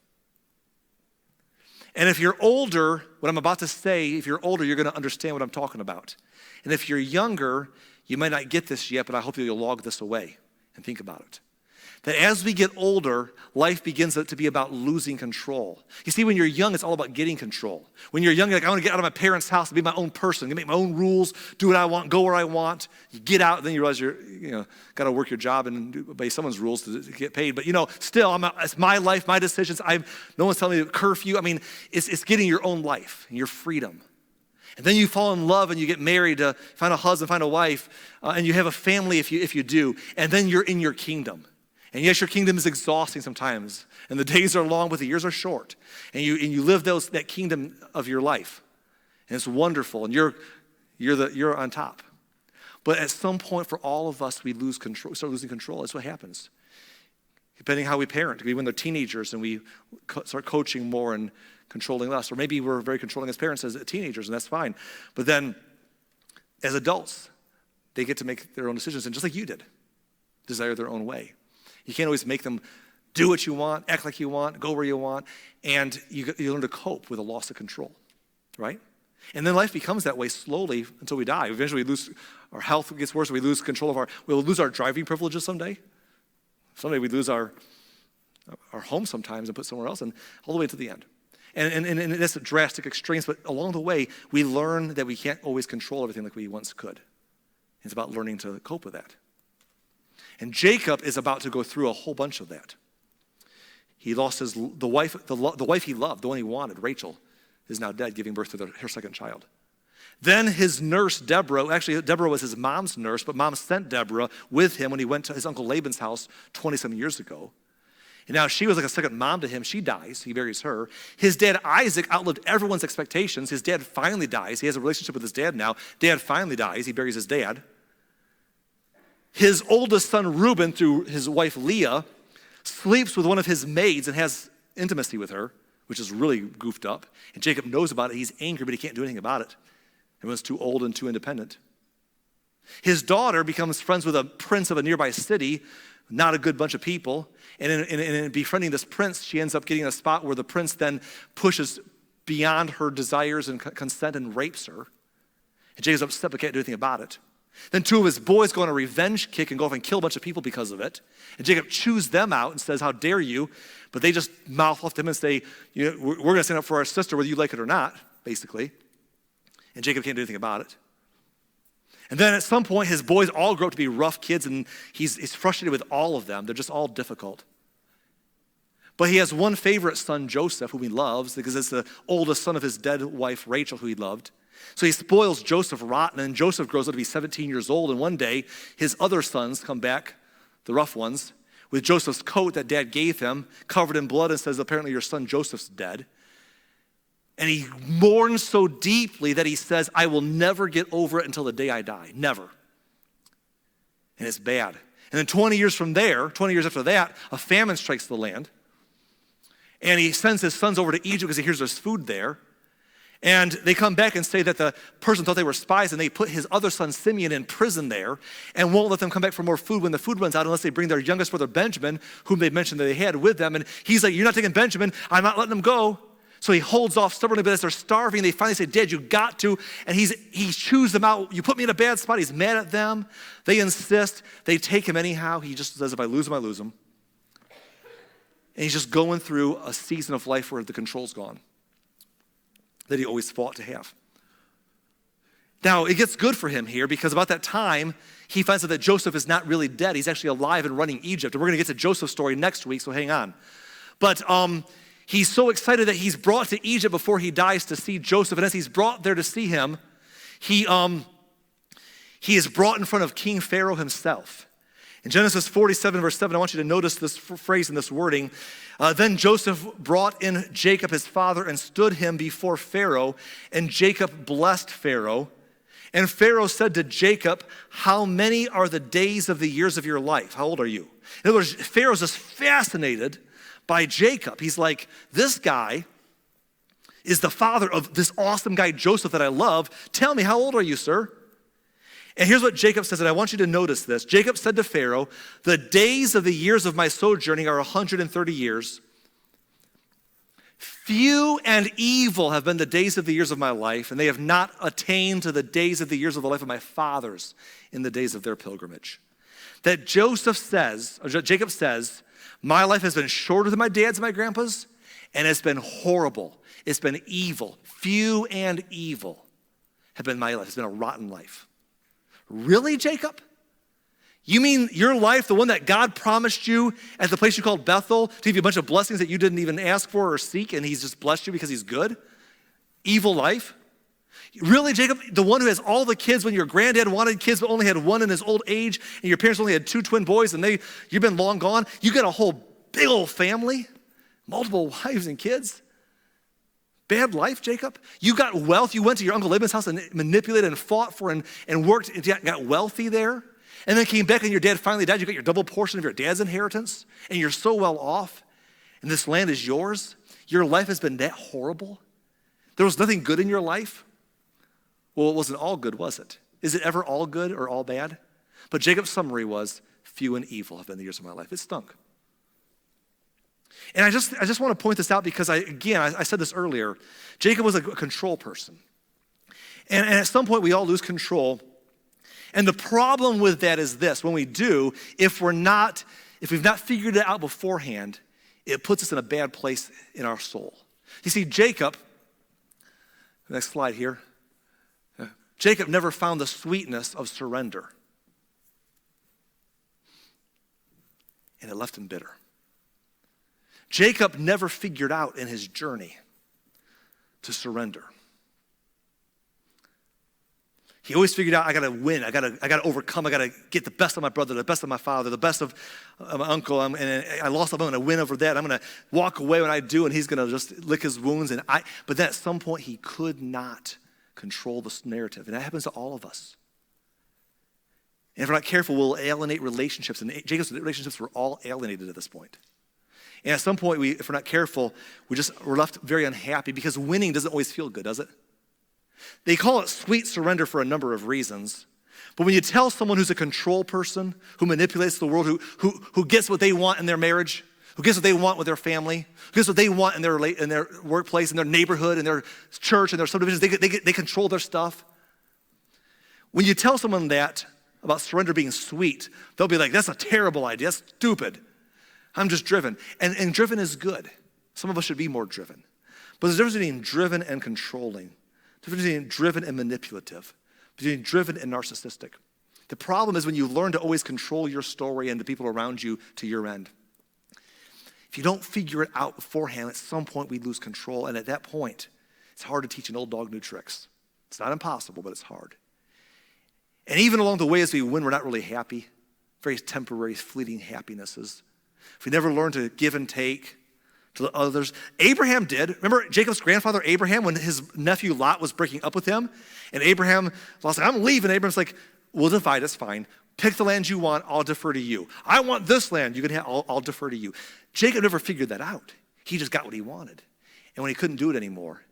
And if you're older, what I'm about to say, if you're older, you're going to understand what I'm talking about. And if you're younger, you might not get this yet, but I hope you'll log this away and think about it. That as we get older, life begins to be about losing control. You see, when you're young, it's all about getting control. When you're young, you're like, I want to get out of my parents' house and be my own person, make my own rules, do what I want, go where I want. You get out, and then you realize you're got to work your job and obey someone's rules to get paid. But still, it's my life, my decisions. No one's telling me to curfew. It's getting your own life and your freedom. And then you fall in love and you get married, find a husband, find a wife, and you have a family if you do. And then you're in your kingdom. And yes, your kingdom is exhausting sometimes, and the days are long, but the years are short. And you live that kingdom of your life, and it's wonderful, and you're on top. But at some point, for all of us, we lose control. We start losing control. That's what happens. depending how we parent. Maybe when they're teenagers and we start coaching more and controlling less. Or maybe we're very controlling as parents as teenagers, and that's fine. But then as adults, they get to make their own decisions, and just like you did, desire their own way. You can't always make them do what you want, act like you want, go where you want, and you learn to cope with a loss of control, right? And then life becomes that way slowly until we die. Eventually we lose, our health gets worse, we lose control of we'll lose our driving privileges someday. Someday we lose our home sometimes and put somewhere else, and all the way to the end. And that's drastic extremes, but along the way, we learn that we can't always control everything like we once could. It's about learning to cope with that. And Jacob is about to go through a whole bunch of that. He lost the wife he loved, the one he wanted, Rachel, is now dead, giving birth to her second child. Then his nurse, Deborah, actually Deborah was his mom's nurse, but mom sent Deborah with him when he went to his uncle Laban's house 20-some years ago. And now she was like a second mom to him. She dies. He buries her. His dad, Isaac, outlived everyone's expectations. His dad finally dies. He has a relationship with his dad now. Dad finally dies. He buries his dad. His oldest son, Reuben, through his wife, Leah, sleeps with one of his maids and has intimacy with her, which is really goofed up. And Jacob knows about it. He's angry, but he can't do anything about it. Everyone's too old and too independent. His daughter becomes friends with a prince of a nearby city, not a good bunch of people. And in befriending this prince, she ends up getting a spot where the prince then pushes beyond her desires and consent and rapes her. And Jacob's upset but can't do anything about it. Then two of his boys go on a revenge kick and go off and kill a bunch of people because of it. And Jacob chews them out and says, how dare you? But they just mouth off to him and say, we're going to stand up for our sister whether you like it or not, basically. And Jacob can't do anything about it. And then at some point, his boys all grow up to be rough kids, and he's frustrated with all of them. They're just all difficult. But he has one favorite son, Joseph, whom he loves, because it's the oldest son of his dead wife, Rachel, who he loved. So he spoils Joseph rotten, and Joseph grows up to be 17 years old, and one day, his other sons come back, the rough ones, with Joseph's coat that dad gave him, covered in blood, and says, apparently your son Joseph's dead. And he mourns so deeply that he says, I will never get over it until the day I die. Never. And it's bad. And then 20 years after that, a famine strikes the land. And he sends his sons over to Egypt because he hears there's food there. And they come back and say that the person thought they were spies, and they put his other son Simeon in prison there and won't let them come back for more food when the food runs out unless they bring their youngest brother Benjamin, whom they mentioned that they had with them. And he's like, you're not taking Benjamin. I'm not letting him go. So he holds off stubbornly, but as they're starving, they finally say, Dad, you got to. And he chews them out. You put me in a bad spot. He's mad at them. They insist. They take him anyhow. He just says, if I lose him, I lose him. And he's just going through a season of life where the control's gone that he always fought to have. Now, it gets good for him here because about that time, he finds out that Joseph is not really dead. He's actually alive and running Egypt. And we're going to get to Joseph's story next week, so hang on. But he's so excited that he's brought to Egypt before he dies to see Joseph. And as he's brought there to see him, he is brought in front of King Pharaoh himself. In Genesis 47, verse 7, I want you to notice this phrase and this wording. Then Joseph brought in Jacob his father and stood him before Pharaoh, and Jacob blessed Pharaoh. And Pharaoh said to Jacob, how many are the days of the years of your life? How old are you? In other words, Pharaoh's just fascinated by Jacob. He's like, this guy is the father of this awesome guy, Joseph, that I love. Tell me, how old are you, sir? And here's what Jacob says, and I want you to notice this. Jacob said to Pharaoh, the days of the years of my sojourning are 130 years. Few and evil have been the days of the years of my life, and they have not attained to the days of the years of the life of my fathers in the days of their pilgrimage. That Jacob says, my life has been shorter than my dad's and my grandpa's, and it's been horrible. It's been evil. Few and evil have been my life. It's been a rotten life. Really, Jacob? You mean your life, the one that God promised you at the place you called Bethel, to give you a bunch of blessings that you didn't even ask for or seek, and he's just blessed you because he's good? Evil life? Really, Jacob, the one who has all the kids when your granddad wanted kids but only had one in his old age, and your parents only had 2 twin boys, and you've been long gone? You got a whole big old family, multiple wives and kids? Bad life, Jacob? You got wealth. You went to your Uncle Laban's house and manipulated and fought for and worked and got wealthy there. and then came back and your dad finally died, you got your double portion of your dad's inheritance, and you're so well off, and this land is yours, your life has been that horrible? There was nothing good in your life? Well, it wasn't all good, was it? Is it ever all good or all bad? But Jacob's summary was, few and evil have been the years of my life. It stunk. And I just want to point this out because I said this earlier. Jacob was a control person. And at some point we all lose control. And the problem with that is this: when we do, if we've not figured it out beforehand, it puts us in a bad place in our soul. You see, Jacob, next slide here. Jacob never found the sweetness of surrender. And it left him bitter. Jacob never figured out in his journey to surrender. He always figured out, I gotta win, I gotta overcome, I gotta get the best of my brother, the best of my father, the best of my uncle, and I lost, I'm gonna win over that, I'm gonna walk away when I do, and he's gonna just lick his wounds, but then at some point he could not control this narrative, and that happens to all of us. And if we're not careful, we'll alienate relationships, and Jacob's relationships were all alienated at this point. And at some point, if we're not careful, we're left very unhappy because winning doesn't always feel good, does it? They call it sweet surrender for a number of reasons. But when you tell someone who's a control person, who manipulates the world, who gets what they want in their marriage, who gets what they want with their family, who gets what they want in their workplace, in their neighborhood, in their church, in their subdivisions, they control their stuff. When you tell someone that about surrender being sweet, they'll be like, that's a terrible idea, that's stupid. I'm just driven. And driven is good. Some of us should be more driven. But there's a difference between driven and controlling. The difference between driven and manipulative. Between driven and narcissistic. The problem is when you learn to always control your story and the people around you to your end. If you don't figure it out beforehand, at some point we lose control. And at that point, it's hard to teach an old dog new tricks. It's not impossible, but it's hard. And even along the way as we win, we're not really happy. Very temporary, fleeting happinesses. If we never learn to give and take to others. Abraham did. Remember Jacob's grandfather Abraham when his nephew Lot was breaking up with him? And Abraham was like, I'm leaving. Abraham's like, we'll divide, it's fine. Pick the land you want, I'll defer to you. I want this land, you can have, I'll defer to you. Jacob never figured that out. He just got what he wanted. And when he couldn't do it anymore,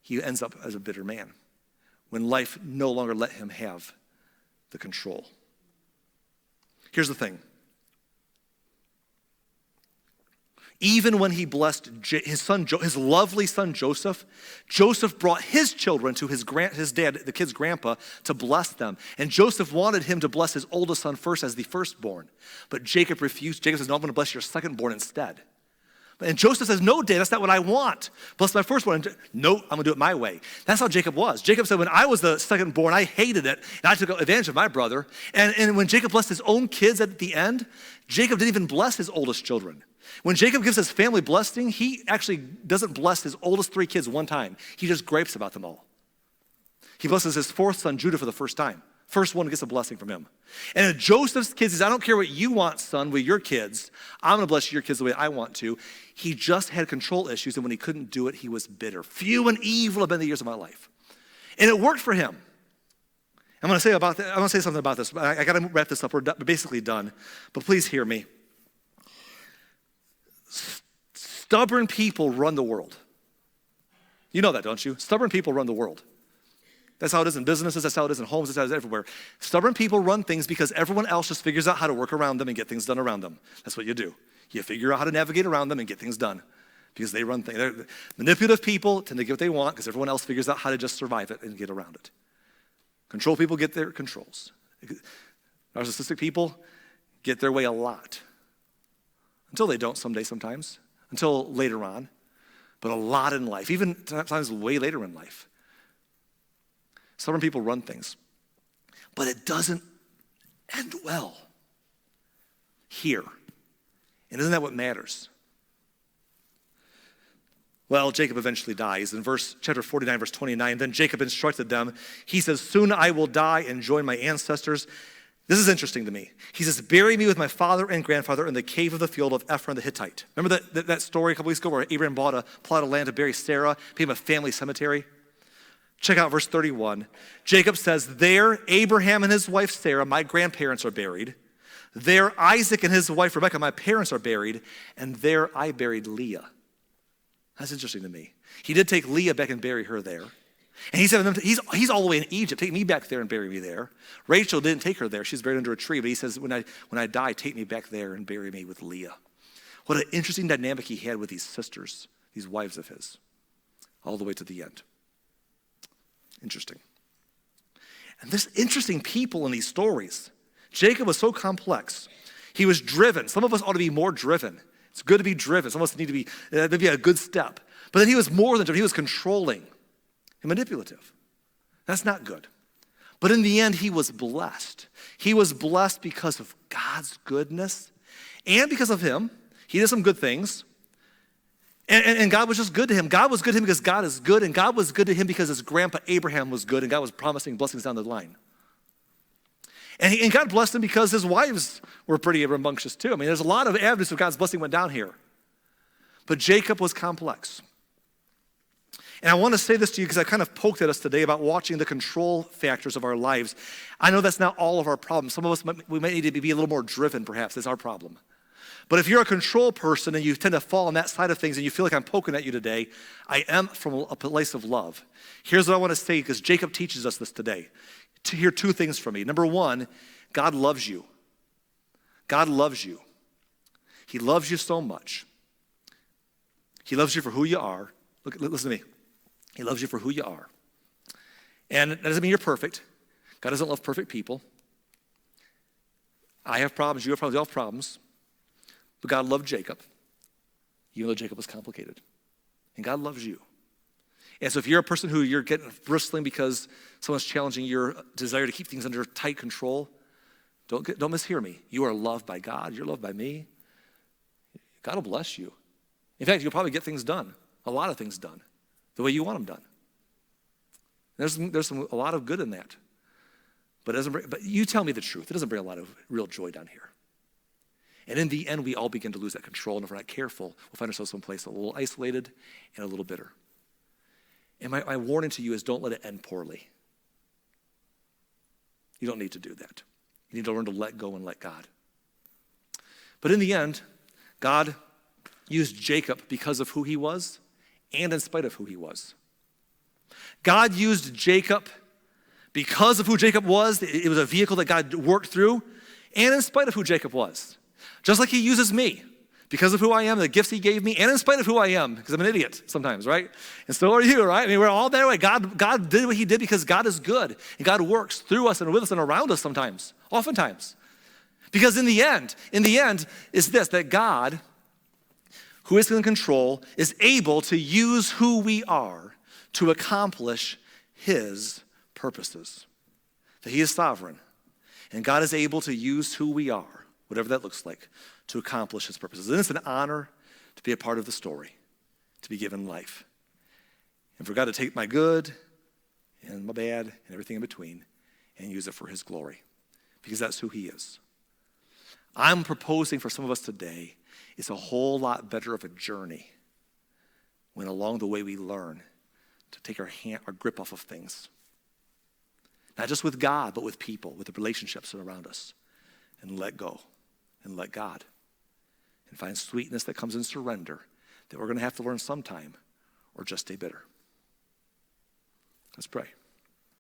he ends up as a bitter man. When life no longer let him have the control. Here's the thing. Even when he blessed his lovely son Joseph, Joseph brought his children to his dad, the kid's grandpa, to bless them. And Joseph wanted him to bless his oldest son first as the firstborn. But Jacob refused. Jacob says, no, I'm going to bless your secondborn instead. And Joseph says, no, Dad, that's not what I want. Bless my firstborn. No, I'm going to do it my way. That's how Jacob was. Jacob said, when I was the secondborn, I hated it, and I took advantage of my brother. And when Jacob blessed his own kids at the end, Jacob didn't even bless his oldest children. When Jacob gives his family blessing, he actually doesn't bless his oldest 3 kids one time. He just gripes about them all. He blesses his 4th son, Judah, for the first time. First one gets a blessing from him. And Joseph's kids says, I don't care what you want, son, with your kids. I'm going to bless your kids the way I want to. He just had control issues, and when he couldn't do it, he was bitter. Few and evil have been the years of my life. And it worked for him. I'm going to say something about this. I got to wrap this up. We're basically done. But please hear me. Stubborn people run the world. You know that, don't you? Stubborn people run the world. That's how it is in businesses, that's how it is in homes, that's how it is everywhere. Stubborn people run things because everyone else just figures out how to work around them and get things done around them. That's what you do. You figure out how to navigate around them and get things done because they run things. Manipulative people tend to get what they want because everyone else figures out how to just survive it and get around it. Control people get their controls. Narcissistic people get their way a lot. Until they don't someday sometimes. Until later on. But a lot in life, even sometimes way later in life. Stubborn people run things. But it doesn't end well here. And isn't that what matters? Well, Jacob eventually dies. In chapter 49, verse 29, then Jacob instructed them. He says, soon I will die and join my ancestors. This is interesting to me. He says, bury me with my father and grandfather in the cave of the field of Ephron the Hittite. Remember that story a couple weeks ago where Abraham bought a plot of land to bury Sarah, became a family cemetery? Check out verse 31. Jacob says, there Abraham and his wife Sarah, my grandparents, are buried. There Isaac and his wife Rebekah, my parents, are buried. And there I buried Leah. That's interesting to me. He did take Leah back and bury her there. And he said, he's all the way in Egypt. Take me back there and bury me there. Rachel didn't take her there. She's buried under a tree. But he says, when I die, take me back there and bury me with Leah. What an interesting dynamic he had with these sisters, these wives of his, all the way to the end. Interesting. And there's interesting people in these stories. Jacob was so complex. He was driven. Some of us ought to be more driven. It's good to be driven. Some of us need to be, maybe a good step. But then he was more than driven. He was controlling and manipulative. That's not good. But in the end, he was blessed. He was blessed because of God's goodness and because of him. He did some good things. And God was just good to him. God was good to him because God is good, and God was good to him because his grandpa Abraham was good, and God was promising blessings down the line. And God blessed him because his wives were pretty rambunctious too. I mean, there's a lot of evidence of God's blessing went down here. But Jacob was complex. And I want to say this to you because I kind of poked at us today about watching the control factors of our lives. I know that's not all of our problems. Some of us, we might need to be a little more driven, perhaps. That's our problem. But if you're a control person and you tend to fall on that side of things and you feel like I'm poking at you today, I am from a place of love. Here's what I want to say, because Jacob teaches us this today. To hear two things from me. Number one, God loves you. God loves you. He loves you so much. He loves you for who you are. Listen to me. He loves you for who you are. And that doesn't mean you're perfect. God doesn't love perfect people. I have problems, you have problems, we all have problems. But God loved Jacob, even though Jacob was complicated. And God loves you. And so if you're a person who you're getting bristling because someone's challenging your desire to keep things under tight control, don't mishear me. You are loved by God. You're loved by me. God will bless you. In fact, you'll probably get things done, a lot of things done, the way you want them done. There's a lot of good in that. But you tell me the truth. It doesn't bring a lot of real joy down here. And in the end, we all begin to lose that control. And if we're not careful, we'll find ourselves someplace a little isolated and a little bitter. And my warning to you is don't let it end poorly. You don't need to do that. You need to learn to let go and let God. But in the end, God used Jacob because of who he was and in spite of who he was. God used Jacob because of who Jacob was. It was a vehicle that God worked through, and in spite of who Jacob was. Just like he uses me because of who I am, the gifts he gave me, and in spite of who I am, because I'm an idiot sometimes, right? And so are you, right? I mean, we're all that way. God did what he did because God is good, and God works through us and with us and around us sometimes, oftentimes. Because in the end is this, that God, who is in control, is able to use who we are to accomplish his purposes. That he is sovereign, and God is able to use who we are, whatever that looks like, to accomplish his purposes. And it's an honor to be a part of the story, to be given life. And for God to take my good and my bad and everything in between and use it for his glory, because that's who he is. I'm proposing for some of us today, it's a whole lot better of a journey when along the way we learn to take our grip off of things. Not just with God, but with people, with the relationships around us. And let go and let God. And find sweetness that comes in surrender that we're going to have to learn sometime, or just stay bitter. Let's pray.